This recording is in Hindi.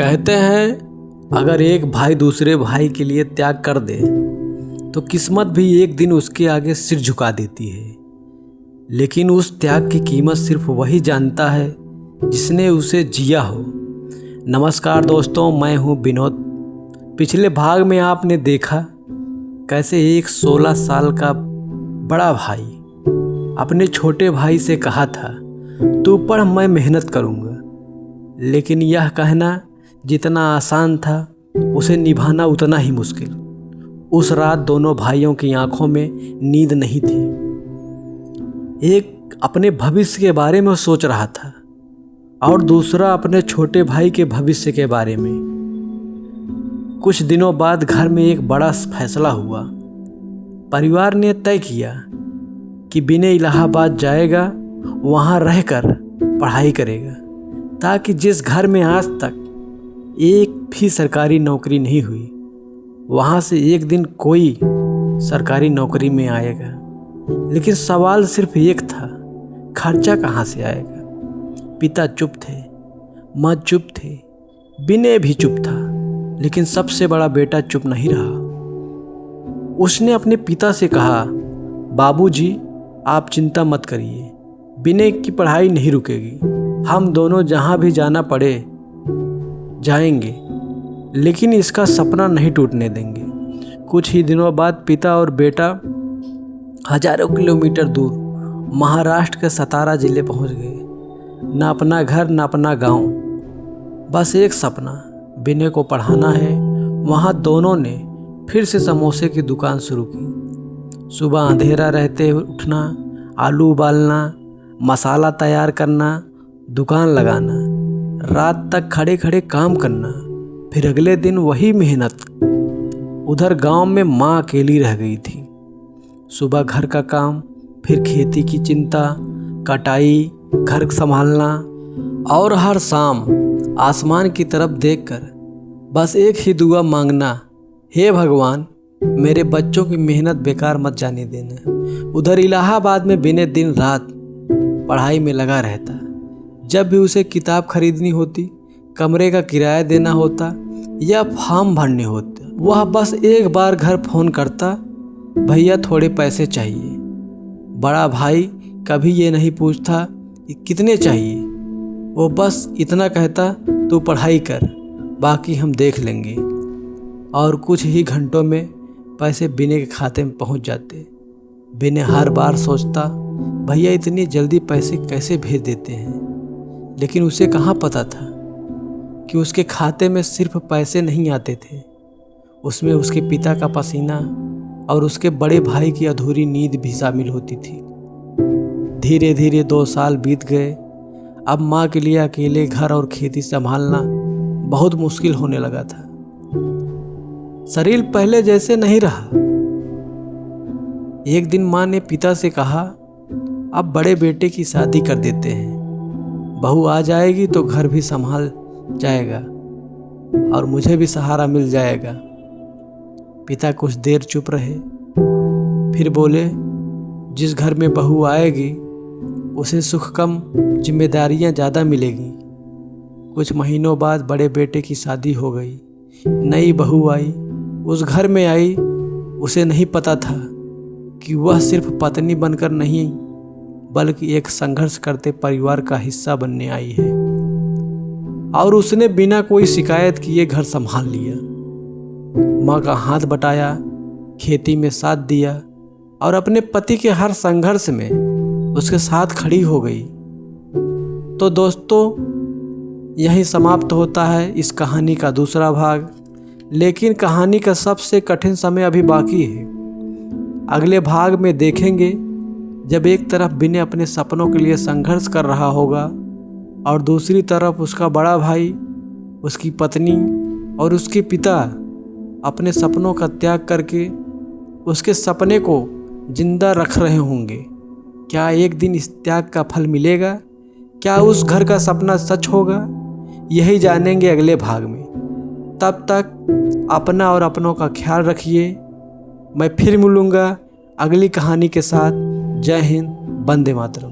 कहते हैं अगर एक भाई दूसरे भाई के लिए त्याग कर दे तो किस्मत भी एक दिन उसके आगे सिर झुका देती है। लेकिन उस त्याग की कीमत सिर्फ वही जानता है जिसने उसे जिया हो। नमस्कार दोस्तों, मैं हूं विनोद। पिछले भाग में आपने देखा कैसे एक 16 साल का बड़ा भाई अपने छोटे भाई से कहा था, तू पढ़, मैं मेहनत करूंगा। लेकिन यह कहना जितना आसान था उसे निभाना उतना ही मुश्किल। उस रात दोनों भाइयों की आंखों में नींद नहीं थी। एक अपने भविष्य के बारे में सोच रहा था और दूसरा अपने छोटे भाई के भविष्य के बारे में। कुछ दिनों बाद घर में एक बड़ा फैसला हुआ। परिवार ने तय किया कि विनय इलाहाबाद जाएगा, वहाँ रहकर पढ़ाई करेगा, ताकि जिस घर में आज तक एक भी सरकारी नौकरी नहीं हुई, वहाँ से एक दिन कोई सरकारी नौकरी में आएगा। लेकिन सवाल सिर्फ एक था, खर्चा कहाँ से आएगा। पिता चुप थे, माँ चुप थे, विनय भी चुप था। लेकिन सबसे बड़ा बेटा चुप नहीं रहा। उसने अपने पिता से कहा, बाबूजी, आप चिंता मत करिए, विनय की पढ़ाई नहीं रुकेगी। हम दोनों जहाँ भी जाना पड़े जाएंगे, लेकिन इसका सपना नहीं टूटने देंगे। कुछ ही दिनों बाद पिता और बेटा हजारों किलोमीटर दूर महाराष्ट्र के सतारा जिले पहुंच गए। न अपना घर न अपना गांव, बस एक सपना, विनय को पढ़ाना है। वहां दोनों ने फिर से समोसे की दुकान शुरू की। सुबह अंधेरा रहते उठना, आलू उबालना, मसाला तैयार करना, दुकान लगाना, रात तक खड़े खड़े काम करना, फिर अगले दिन वही मेहनत। उधर गांव में माँ अकेली रह गई थी। सुबह घर का काम, फिर खेती की चिंता, कटाई, घर संभालना, और हर शाम आसमान की तरफ देखकर बस एक ही दुआ मांगना, हे भगवान, मेरे बच्चों की मेहनत बेकार मत जाने देना। उधर इलाहाबाद में विनय दिन रात पढ़ाई में लगा रहता। जब भी उसे किताब खरीदनी होती, कमरे का किराया देना होता या फॉर्म भरने होते, वह बस एक बार घर फोन करता, भैया थोड़े पैसे चाहिए। बड़ा भाई कभी ये नहीं पूछता कि कितने चाहिए, वो बस इतना कहता, तू पढ़ाई कर, बाकी हम देख लेंगे। और कुछ ही घंटों में पैसे विनय के खाते में पहुंच जाते। विनय हर बार सोचता, भैया इतनी जल्दी पैसे कैसे भेज देते हैं। लेकिन उसे कहाँ पता था कि उसके खाते में सिर्फ पैसे नहीं आते थे, उसमें उसके पिता का पसीना और उसके बड़े भाई की अधूरी नींद भी शामिल होती थी। धीरे धीरे 2 साल बीत गए। अब माँ के लिए अकेले घर और खेती संभालना बहुत मुश्किल होने लगा था। शरीर पहले जैसे नहीं रहा। एक दिन माँ ने पिता से कहा, अब बड़े बेटे की शादी कर देते हैं, बहू आ जाएगी तो घर भी संभाल जाएगा और मुझे भी सहारा मिल जाएगा। पिता कुछ देर चुप रहे, फिर बोले, जिस घर में बहू आएगी उसे सुख कम, जिम्मेदारियां ज़्यादा मिलेगी। कुछ महीनों बाद बड़े बेटे की शादी हो गई। नई बहू आई, उस घर में आई। उसे नहीं पता था कि वह सिर्फ पत्नी बनकर नहीं, बल्कि एक संघर्ष करते परिवार का हिस्सा बनने आई है। और उसने बिना कोई शिकायत किए घर संभाल लिया, माँ का हाथ बटाया, खेती में साथ दिया और अपने पति के हर संघर्ष में उसके साथ खड़ी हो गई। तो दोस्तों, यहीं समाप्त होता है इस कहानी का दूसरा भाग। लेकिन कहानी का सबसे कठिन समय अभी बाकी है। अगले भाग में देखेंगे जब एक तरफ विनय अपने सपनों के लिए संघर्ष कर रहा होगा और दूसरी तरफ उसका बड़ा भाई, उसकी पत्नी और उसके पिता अपने सपनों का त्याग करके उसके सपने को जिंदा रख रहे होंगे। क्या एक दिन इस त्याग का फल मिलेगा? क्या उस घर का सपना सच होगा? यही जानेंगे अगले भाग में। तब तक अपना और अपनों का ख्याल रखिए। मैं फिर मिलूँगा अगली कहानी के साथ। जय हिंद, वंदे मातरम।